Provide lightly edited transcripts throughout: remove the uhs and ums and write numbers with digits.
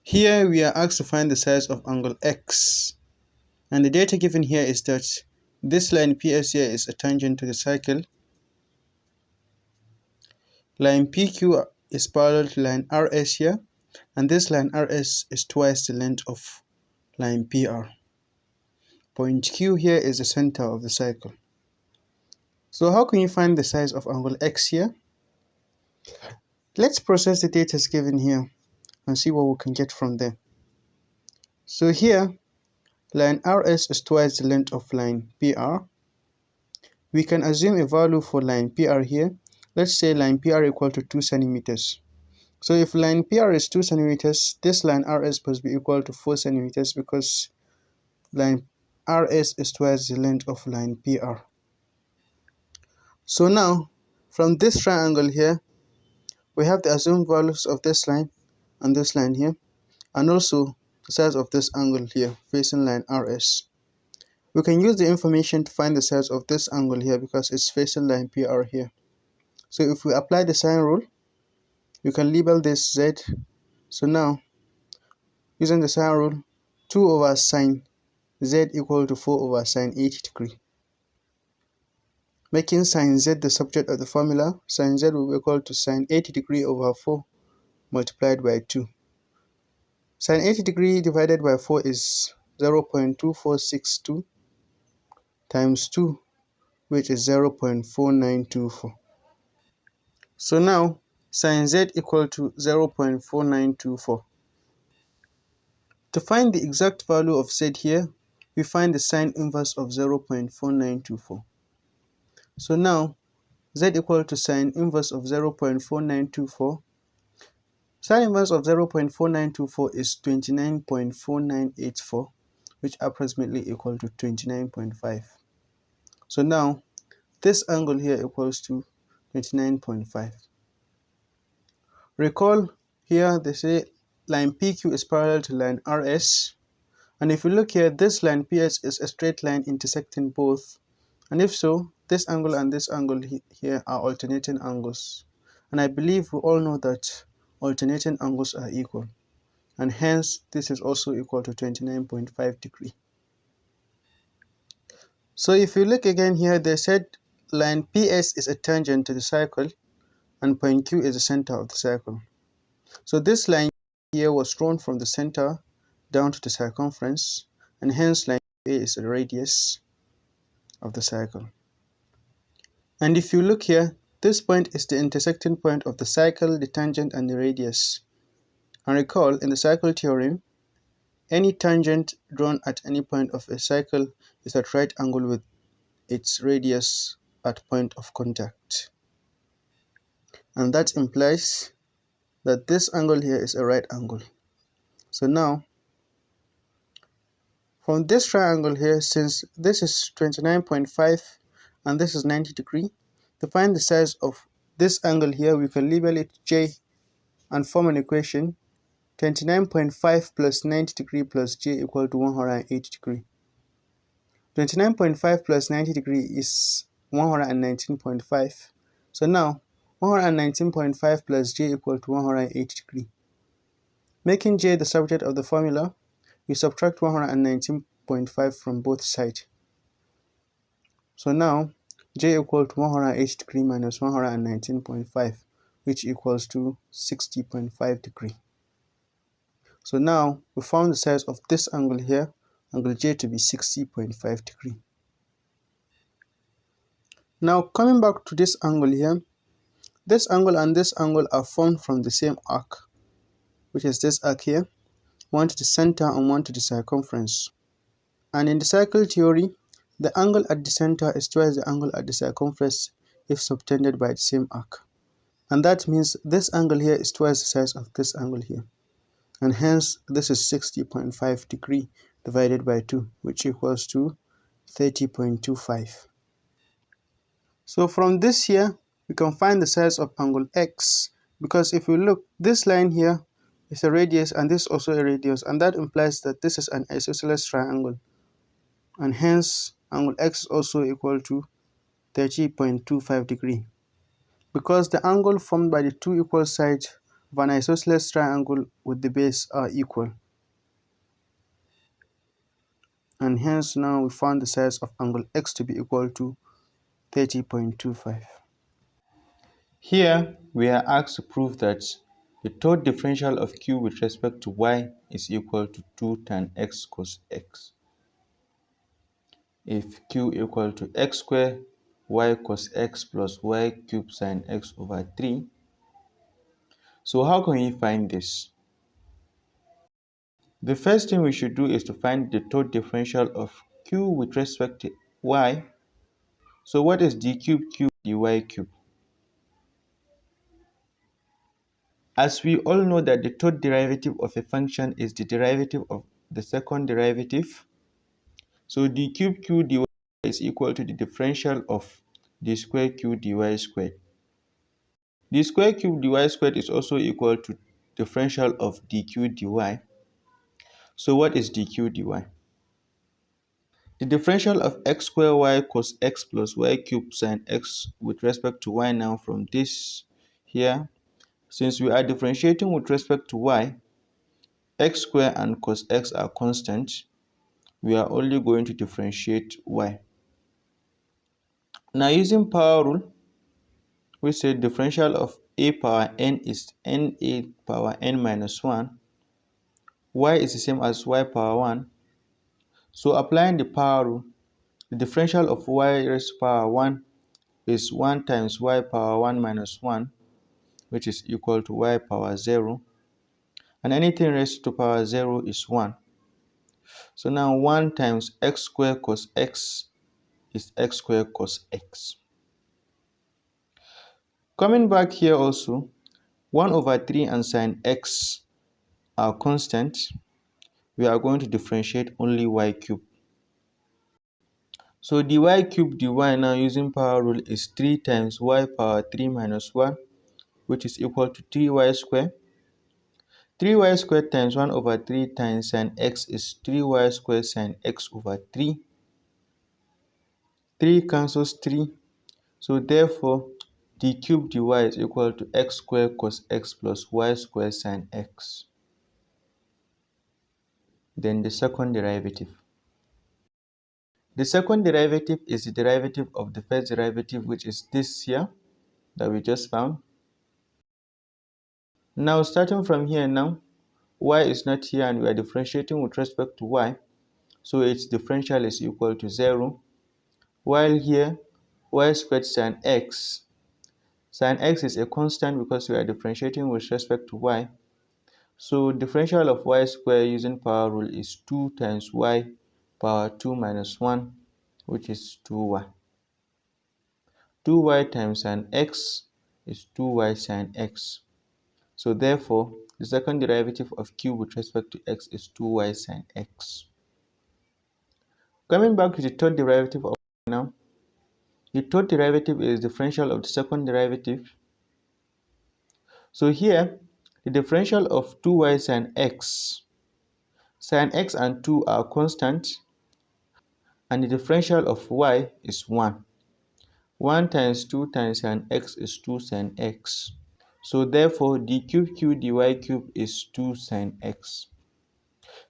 Here we are asked to find the size of angle X, and the data given here is that this line PS here is a tangent to the cycle, line PQ is parallel to line RS here, and this line RS is twice the length of line PR. Point Q here is the center of the cycle. So how can you find the size of angle X here? Let's process the data given here and see what we can get from there. So here, line RS is twice the length of line PR. We can assume a value for line PR here. Let's say line PR equal to 2 centimeters. So if line PR is 2 centimeters, this line RS must be equal to 4 centimeters because line RS is twice the length of line PR. So now, from this triangle here, we have the assumed values of this line and this line here, and also the size of this angle here facing line RS. We can use the information to find the size of this angle here because it's facing line PR here. So if we apply the sine rule, we can label this Z. So now, using the sine rule, 2 over sine Z equal to 4 over sine 80 degree. Making sine Z the subject of the formula, sine Z will be equal to sine 80 degree over 4 multiplied by 2. Sine 80 degree divided by 4 is 0.2462 times 2, which is 0.4924. So now, sine Z equal to 0.4924. To find the exact value of Z here, we find the sine inverse of 0.4924. So now, Z equal to sine inverse of 0.4924. Sine inverse of 0.4924 is 29.4984, which approximately equal to 29.5. So now, this angle here equals to 29.5. Recall here they say line PQ is parallel to line RS, and if you look here, this line PS is a straight line intersecting both, and if so, this angle and this angle here are alternating angles, and I believe we all know that alternating angles are equal, and hence this is also equal to 29.5 degree. So if you look again here, they said line PS is a tangent to the cycle and point Q is the center of the cycle. So this line here was drawn from the center down to the circumference, and hence line A is the radius of the cycle. And if you look here, this point is the intersecting point of the cycle, the tangent, and the radius. And recall, in the cycle theorem, any tangent drawn at any point of a cycle is at right angle with its radius at point of contact. And that implies that this angle here is a right angle. So now, from this triangle here, since this is 29.5 and this is 90 degree, to find the size of this angle here, we can label it J and form an equation. 29.5 plus 90 degree plus J equal to 180 degree. 29.5 plus 90 degree is 119.5. So now, 119.5 plus J equal to 180 degree. Making J the subject of the formula, we subtract 119.5 from both sides. So now, J equal to 180 degree minus 119.5, which equals to 60.5 degree. So now, we found the size of this angle here, angle J, to be 60.5 degree. Now, coming back to this angle here, this angle and this angle are formed from the same arc, which is this arc here, one to the center and one to the circumference. And in the cycle theory, the angle at the center is twice the angle at the circumference if subtended by the same arc. And that means this angle here is twice the size of this angle here. And hence, this is 60.5 degree divided by 2, which equals to 30.25. So from this here, we can find the size of angle X, because if you look, this line here is a radius and this also a radius, and that implies that this is an isosceles triangle, and hence angle X is also equal to 30.25 degree. Because the angle formed by the two equal sides of an isosceles triangle with the base are equal. And hence now we found the sides of angle X to be equal to 30.25. Here we are asked to prove that the third differential of q with respect to y is equal to 2 tan x cos x. If q equal to x squared y cos x plus y cubed sin x over 3. So how can we find this? The first thing we should do is to find the third differential of q with respect to y. So what is d cube q dy cube? As we all know that the third derivative of a function is the derivative of the second derivative. So d cube q dy is equal to the differential of d square q dy squared. D square cube dy squared is also equal to differential of dq dy. So what is dq dy? The differential of x squared y cos x plus y cubed sin x with respect to y now from this here. Since we are differentiating with respect to y, x squared and cos x are constant. We are only going to differentiate y. Now using power rule, we say differential of a power n is na power n minus 1. Y is the same as y power 1. So applying the power rule, the differential of y raised to power 1 is 1 times y power 1 minus 1, which is equal to y power 0. And anything raised to power 0 is 1. So now 1 times x squared cos x is x squared cos x. Coming back here also, 1 over 3 and sine x are constant. We are going to differentiate only y cubed. So dy cubed dy now using power rule is 3 times y power 3 minus 1, which is equal to 3y squared. 3y squared times 1 over 3 times sin x is 3y squared sin x over 3. 3 cancels 3. So therefore, d cubed dy is equal to x squared cos x plus y squared sin x. Then the second derivative. The second derivative is the derivative of the first derivative, which is this here that we just found. Now starting from here now, y is not here and we are differentiating with respect to y. So its differential is equal to 0. While here, y squared sin x. Sin x is a constant because we are differentiating with respect to y. So differential of y squared using power rule is 2 times y power 2 minus 1, which is 2y. 2y times sin x is 2y sin x. So therefore, the second derivative of q with respect to x is 2y sin x. Coming back to the third derivative of y now, the third derivative is differential of the second derivative. So here, the differential of 2y sin x and 2 are constant, and the differential of y is 1. 1 times 2 times sin x is 2 sin x. So therefore, d cube q dy cube is 2 sin x.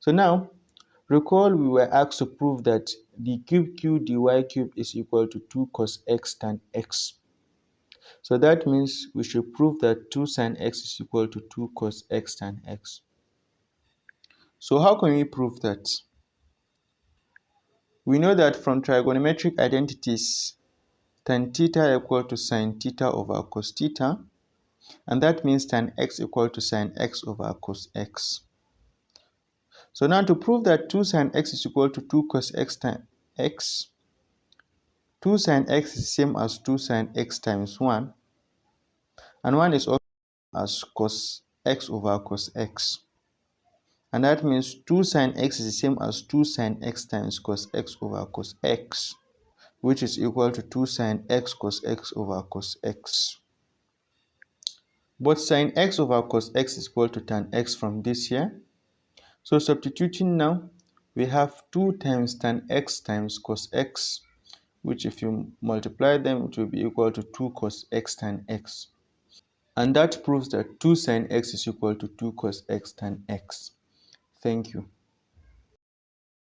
So now, recall we were asked to prove that d cube q dy cube is equal to 2 cos x tan x. So that means we should prove that 2 sin x is equal to 2 cos x tan x. So how can we prove that? We know that from trigonometric identities, tan theta equal to sin theta over cos theta, and that means tan x equal to sin x over cos x. So now to prove that 2 sin x is equal to 2 cos x tan x, 2 sin x is the same as 2 sin x times 1, and 1 is also as cos x over cos x. And that means 2 sin x is the same as 2 sin x times cos x over cos x, which is equal to 2 sin x cos x over cos x. But sin x over cos x is equal to tan x from this here. So substituting now, we have 2 times tan x times cos x, which if you multiply them, it will be equal to 2 cos x tan x. And that proves that 2 sin x is equal to 2 cos x tan x. Thank you.